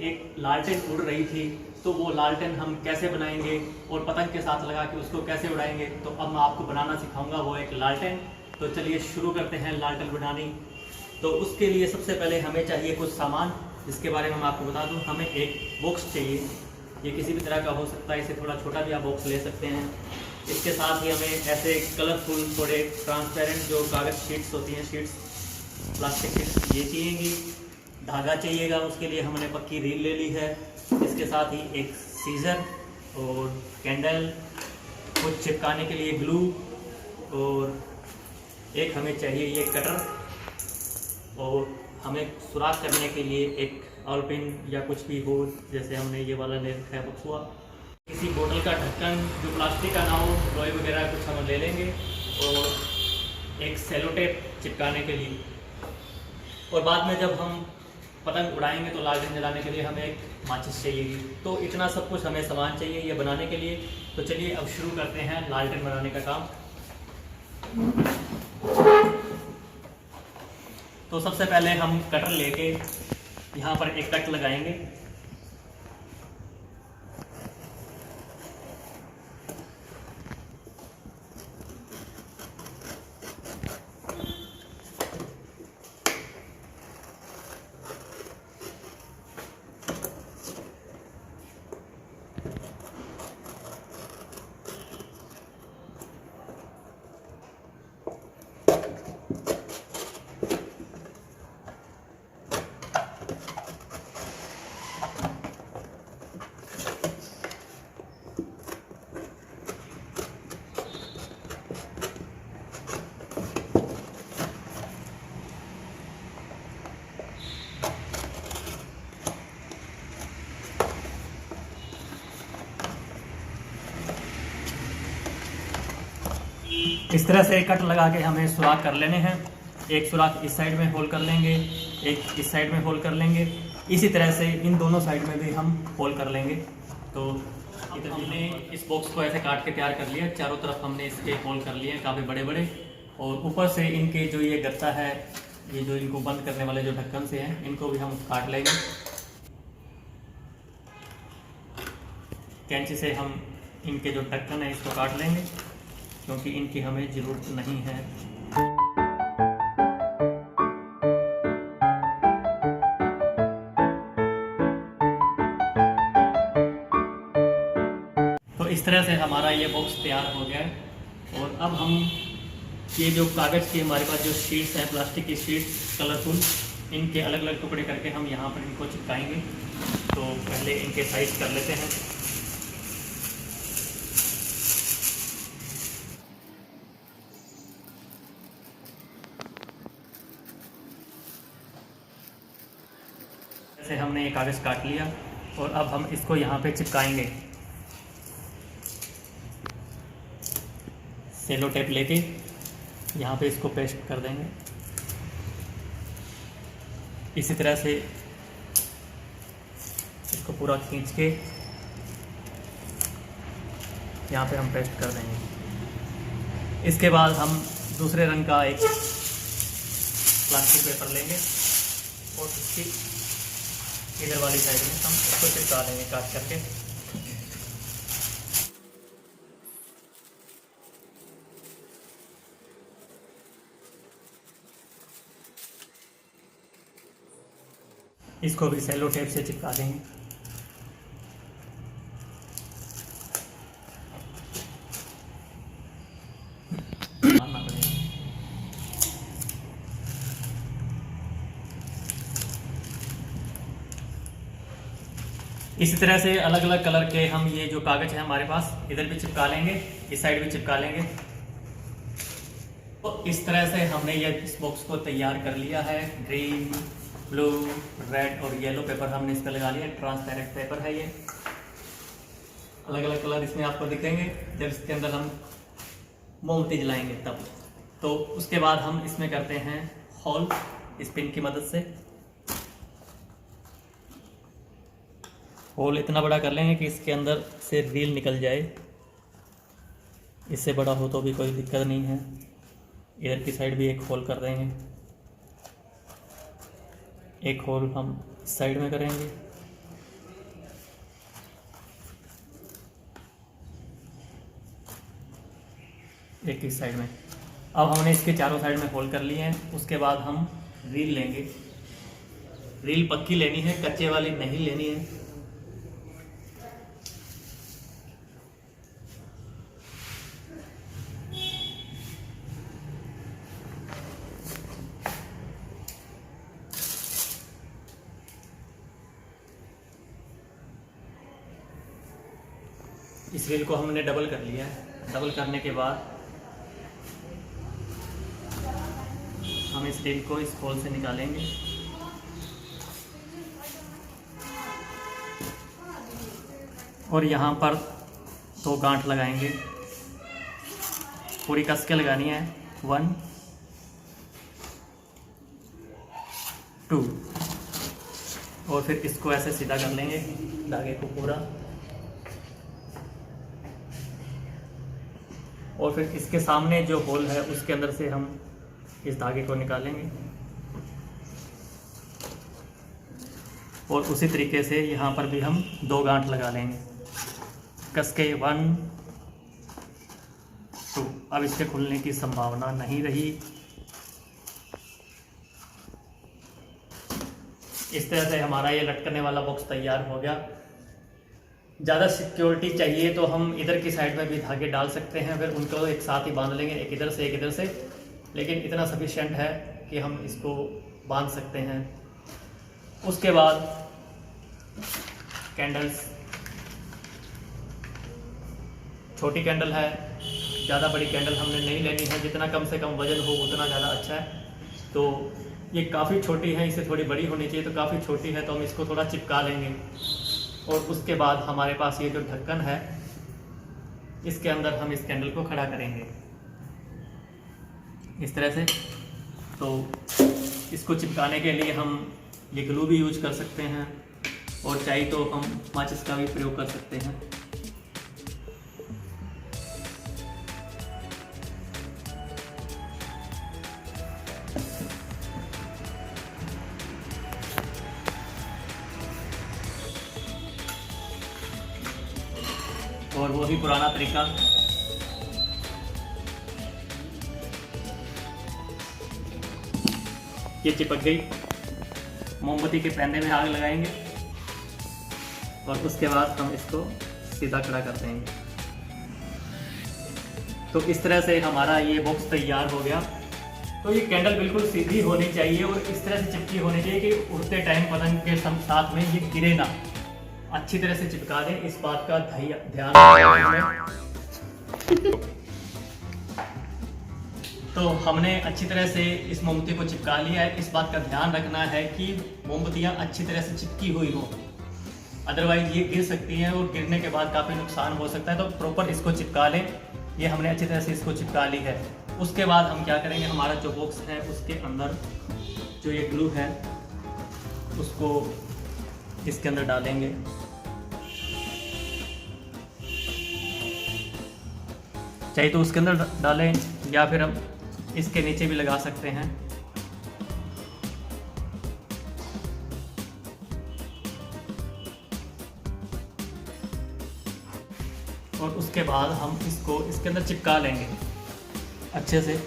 एक लालटेन उड़ रही थी, तो वो लालटेन हम कैसे बनाएंगे और पतंग के साथ लगा के उसको कैसे उड़ाएंगे, तो अब मैं आपको बनाना सिखाऊंगा वो एक लालटेन। तो चलिए शुरू करते हैं लालटेन बनानी। तो उसके लिए सबसे पहले हमें चाहिए कुछ सामान, जिसके बारे में मैं आपको बता दूं। हमें एक बॉक्स चाहिए, ये किसी भी तरह का हो सकता है, इसे थोड़ा छोटा भी आप बॉक्स ले सकते हैं। इसके साथ ही हमें ऐसे कलरफुल थोड़े ट्रांसपेरेंट जो कागज़ शीट्स होती हैं, शीट्स प्लास्टिक शीट्स, ये चाहिएगी। धागा चाहिएगा, उसके लिए हमने पक्की रील ले ली है। इसके साथ ही एक सीज़र और कैंडल, कुछ चिपकाने के लिए ग्लू, और एक हमें चाहिए ये कटर, और हमें सुराख करने के लिए एक ऑल पिन या कुछ भी हो, जैसे हमने ये वाला ले रखा है बक्सुआ। किसी बोतल का ढक्कन जो प्लास्टिक का ना हो, लोहे वगैरह कुछ हम ले लेंगे, और एक सेलो टेप चिपकाने के लिए। और बाद में जब हम पतंग उड़ाएंगे तो लालटेन जलाने के लिए हमें एक माचिस चाहिएगी। तो इतना सब कुछ हमें सामान चाहिए ये बनाने के लिए। तो चलिए अब शुरू करते हैं लालटेन बनाने का काम। तो सबसे पहले हम कटर लेके यहाँ पर एक कट लगाएंगे। इस तरह से कट लगा के हमें सुराख कर लेने हैं। एक सुराख इस साइड में होल कर लेंगे, एक इस साइड में होल कर लेंगे। इसी तरह से इन दोनों साइड में भी हम होल कर लेंगे। तो इधर हमने इस बॉक्स को ऐसे काट के तैयार कर लिया। चारों तरफ हमने इसके होल कर लिए हैं काफ़ी बड़े बड़े, और ऊपर से इनके जो ये गत्ता है, ये जो इनको बंद करने वाले जो ढक्कन से हैं, इनको भी हम काट लेंगे। कैंची से हम इनके जो ढक्कन है इसको काट लेंगे, क्योंकि इनकी हमें ज़रूरत नहीं है। तो इस तरह से हमारा ये बॉक्स तैयार हो गया है। और अब हम ये जो कागज़ की हमारे पास जो शीट्स हैं, प्लास्टिक की शीट्स कलरफुल, इनके अलग अलग टुकड़े करके हम यहाँ पर इनको चिपकाएंगे। तो पहले इनके साइज कर लेते हैं। से हमने ये कागज़ काट लिया, और अब हम इसको यहाँ पे चिपकाएंगे। सेलो टेप लेके यहाँ पे इसको पेस्ट कर देंगे। इसी तरह से इसको पूरा खींच के यहाँ पे हम पेस्ट कर देंगे। इसके बाद हम दूसरे रंग का एक प्लास्टिक पेपर लेंगे, और इसकी इधर वाली साइड में हम इसको चिपका देंगे काट करके। इसको भी सेलो टेप से चिपका देंगे। इसी तरह से अलग अलग कलर के हम ये जो कागज़ है हमारे पास, इधर भी चिपका लेंगे, इस साइड भी चिपका लेंगे। तो इस तरह से हमने ये इस बॉक्स को तैयार कर लिया है। ग्रीन, ब्लू, रेड और येलो पेपर हमने इस पर लगा लिया। ट्रांसपेरेंट पेपर है ये, अलग अलग कलर इसमें आपको दिखेंगे जब इसके अंदर हम मोमबत्ती जलाएंगे तब। तो उसके बाद हम इसमें करते हैं होल इस पिन की मदद से। होल इतना बड़ा कर लेंगे कि इसके अंदर से रील निकल जाए। इससे बड़ा हो तो भी कोई दिक्कत नहीं है। इधर की साइड भी एक होल कर देंगे, एक होल हम इस साइड में करेंगे, एक इस साइड में। अब हमने इसके चारों साइड में होल कर लिए हैं। उसके बाद हम रील लेंगे। रील पक्की लेनी है, कच्चे वाली नहीं लेनी है। इस रील को हमने डबल कर लिया है। डबल करने के बाद हम इस रील को इस होल से निकालेंगे और यहाँ पर 2 गांठ लगाएंगे। पूरी कस के लगानी है। 1 2 और फिर इसको ऐसे सीधा कर लेंगे धागे को पूरा, और फिर इसके सामने जो होल है उसके अंदर से हम इस धागे को निकालेंगे और उसी तरीके से यहाँ पर भी हम 2 गांठ लगा लेंगे कस के। 1 2। अब इसके खुलने की संभावना नहीं रही। इस तरह से हमारा ये लटकने वाला बॉक्स तैयार हो गया। ज़्यादा सिक्योरिटी चाहिए तो हम इधर की साइड में भी धागे डाल सकते हैं, फिर उनको एक साथ ही बांध लेंगे, एक इधर से एक इधर से। लेकिन इतना सफिशिएंट है कि हम इसको बांध सकते हैं। उसके बाद कैंडल्स, छोटी कैंडल है, ज़्यादा बड़ी कैंडल हमने नहीं लेनी है। जितना कम से कम वजन हो उतना ज़्यादा अच्छा है। तो ये काफ़ी छोटी है, इससे थोड़ी बड़ी होनी चाहिए, तो काफ़ी छोटी है तो हम इसको थोड़ा चिपका लेंगे। और उसके बाद हमारे पास ये जो ढक्कन है इसके अंदर हम इस कैंडल को खड़ा करेंगे इस तरह से। तो इसको चिपकाने के लिए हम ये ग्लू भी यूज कर सकते हैं और चाहे तो हम माचिस का भी प्रयोग कर सकते हैं। और वही पुराना तरीका, ये चिपक गई। मोमबत्ती के पैने में आग लगाएंगे और उसके बाद हम इसको सीधा खड़ा कर देंगे। तो इस तरह से हमारा ये बॉक्स तैयार हो गया। तो ये कैंडल बिल्कुल सीधी होनी चाहिए और इस तरह से चिपकी होनी चाहिए कि उड़ते टाइम पतंग के साथ में ये गिरे ना। अच्छी तरह से चिपका दें, इस बात का ध्यान रखें। तो हमने अच्छी तरह से इस मोमबत्ती को चिपका लिया है। इस बात का ध्यान रखना है कि मोमबत्तियाँ अच्छी तरह से चिपकी हुई हो, अदरवाइज ये गिर सकती हैं और गिरने के बाद काफ़ी नुकसान हो सकता है। तो प्रॉपर इसको चिपका लें। ये हमने अच्छी तरह से इसको चिपका ली है। उसके बाद हम क्या करेंगे, हमारा जो बॉक्स है उसके अंदर जो ये ग्लू है उसको इसके अंदर डालेंगे। चाहे तो उसके अंदर डालें या फिर हम इसके नीचे भी लगा सकते हैं। और उसके बाद हम इसको इसके अंदर चिपका लेंगे अच्छे से।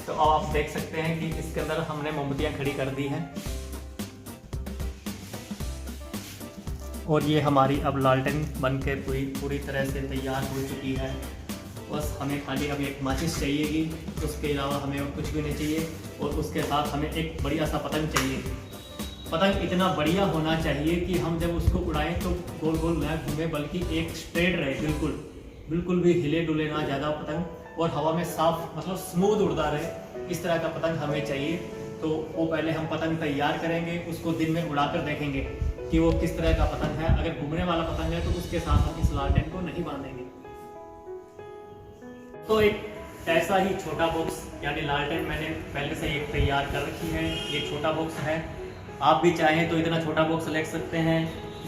तो अब आप देख सकते हैं कि इसके अंदर हमने मोमबत्तियां खड़ी कर दी हैं और ये हमारी अब लालटेन बनके पूरी तरह से तैयार हो चुकी है। बस हमें खाली अब एक माचिस चाहिएगी, उसके अलावा हमें और कुछ भी नहीं चाहिए। और उसके साथ हमें एक बढ़िया सा पतंग चाहिए। पतंग इतना बढ़िया होना चाहिए कि हम जब उसको उड़ाएं तो गोल गोल ना घूमे, बल्कि एक स्ट्रेट रहे, बिल्कुल भी हिले डुले ना ज़्यादा पतंग, और हवा में साफ मतलब स्मूथ उड़ता रहे। इस तरह का पतंग हमें चाहिए। तो वो पहले हम पतंग तैयार करेंगे, उसको दिन में उड़ाकर देखेंगे कि वो किस तरह का पतंग है। अगर घूमने वाला पतंग है तो उसके साथ हम इस लालटेन को नहीं बांधेंगे। तो एक ऐसा ही छोटा बॉक्स यानी लालटेन मैंने पहले से एक तैयार कर रखी है। ये छोटा बॉक्स है, आप भी चाहें तो इतना छोटा बॉक्स ले सकते हैं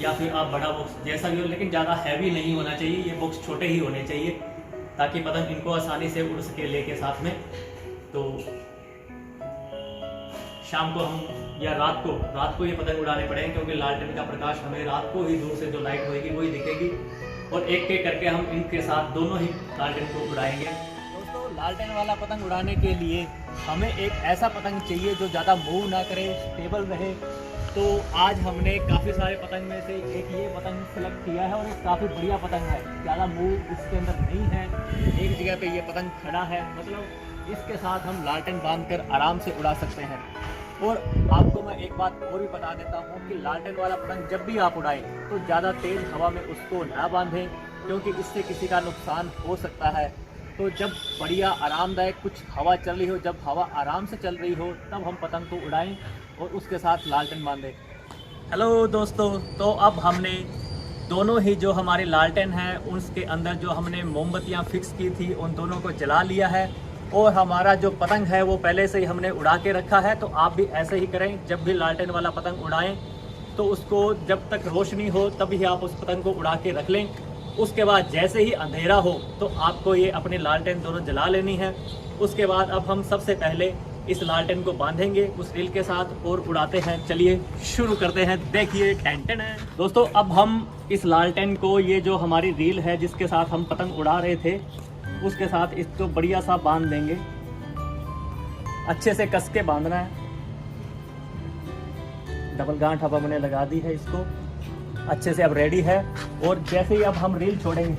या फिर आप बड़ा बॉक्स जैसा भी हो, लेकिन ज़्यादा हैवी नहीं होना चाहिए। ये बॉक्स छोटे ही होने चाहिए ताकि पतंग इनको आसानी से उड़ सके लेके साथ में। तो शाम को हम या रात को ये पतंग उड़ाने पड़ेंगे, क्योंकि लालटेन का प्रकाश हमें रात को ही दूर से जो लाइट होगी वही दिखेगी। और एक एक करके हम इनके साथ दोनों ही लालटेन को उड़ाएंगे। दोस्तों, लालटेन वाला पतंग उड़ाने के लिए हमें एक ऐसा पतंग चाहिए जो ज़्यादा मूव ना करे, स्टेबल रहे। तो आज हमने काफ़ी सारे पतंग में से एक ये पतंग सेलेक्ट किया है और एक काफ़ी बढ़िया पतंग है, ज़्यादा मूव इसके अंदर नहीं है, एक जगह पे ये पतंग खड़ा है। मतलब इसके साथ हम लालटेन बांधकर आराम से उड़ा सकते हैं। और आपको मैं एक बात और भी बता देता हूँ कि लालटेन वाला पतंग जब भी आप उड़ाएं तो ज़्यादा तेज़ हवा में उसको ना बांधें, क्योंकि इससे किसी का नुकसान हो सकता है। तो जब बढ़िया आरामदायक कुछ हवा चल रही हो, जब हवा आराम से चल रही हो, तब हम पतंग को उड़ाएं और उसके साथ लालटेन बांधें। हेलो दोस्तों, तो अब हमने दोनों ही जो हमारे लालटेन हैं उसके अंदर जो हमने मोमबत्तियां फिक्स की थी उन दोनों को जला लिया है। और हमारा जो पतंग है वो पहले से ही हमने उड़ा के रखा है। तो आप भी ऐसे ही करें, जब भी लालटेन वाला पतंग उड़ाएं तो उसको जब तक रोशनी हो तभी आप उस पतंग को उड़ा के रख लें। उसके बाद जैसे ही अंधेरा हो तो आपको ये अपने लालटेन दोनों जला लेनी है। उसके बाद अब हम सबसे पहले इस लालटेन को बांधेंगे उस रील के साथ और उड़ाते हैं। चलिए शुरू करते हैं। देखिए टेंशन है दोस्तों, अब हम इस लालटेन को, ये जो हमारी रील है जिसके साथ हम पतंग उड़ा रहे थे, उसके साथ इसको बढ़िया सा बांध देंगे। अच्छे से कस के बांधना है। डबल गांठ अब हमने लगा दी है, इसको अच्छे से अब रेडी है। और जैसे ही अब हम रील छोड़ेंगे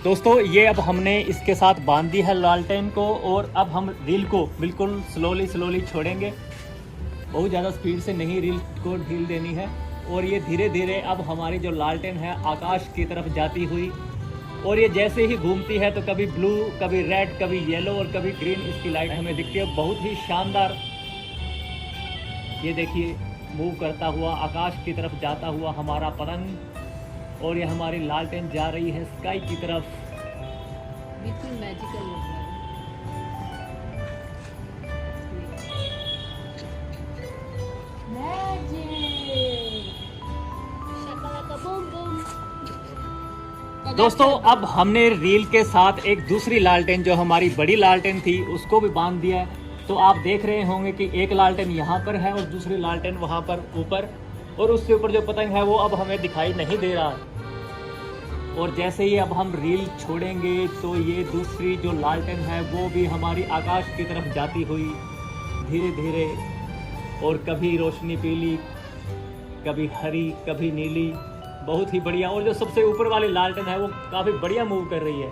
दोस्तों, ये अब हमने इसके साथ बांध दी है लालटेन को। और अब हम रील को बिल्कुल स्लोली छोड़ेंगे, बहुत ज़्यादा स्पीड से नहीं रील को ढील देनी है। और ये धीरे धीरे अब हमारी जो लालटेन है आकाश की तरफ जाती हुई, और ये जैसे ही घूमती है तो कभी ब्लू, कभी रेड, कभी येलो और कभी ग्रीन इसकी लाइट हमें दिखती है। बहुत ही शानदार, ये देखिए मूव करता हुआ आकाश की तरफ जाता हुआ हमारा पतंग। और ये हमारी लालटेन जा रही है स्काई की तरफ। बिल्कुल मैजिकल लग रहा है। दोस्तों, अब हमने रील के साथ एक दूसरी लालटेन जो हमारी बड़ी लालटेन थी उसको भी बांध दिया है। तो आप देख रहे होंगे कि एक लालटेन यहाँ पर है और दूसरी लालटेन वहाँ पर ऊपर, और उसके ऊपर जो पतंग है वो अब हमें दिखाई नहीं दे रहा। और जैसे ही अब हम रील छोड़ेंगे तो ये दूसरी जो लालटेन है वो भी हमारी आकाश की तरफ जाती हुई धीरे धीरे, और कभी रोशनी पीली, कभी हरी, कभी नीली, बहुत ही बढ़िया। और जो सबसे ऊपर वाली लालटेन है वो काफ़ी बढ़िया मूव कर रही है।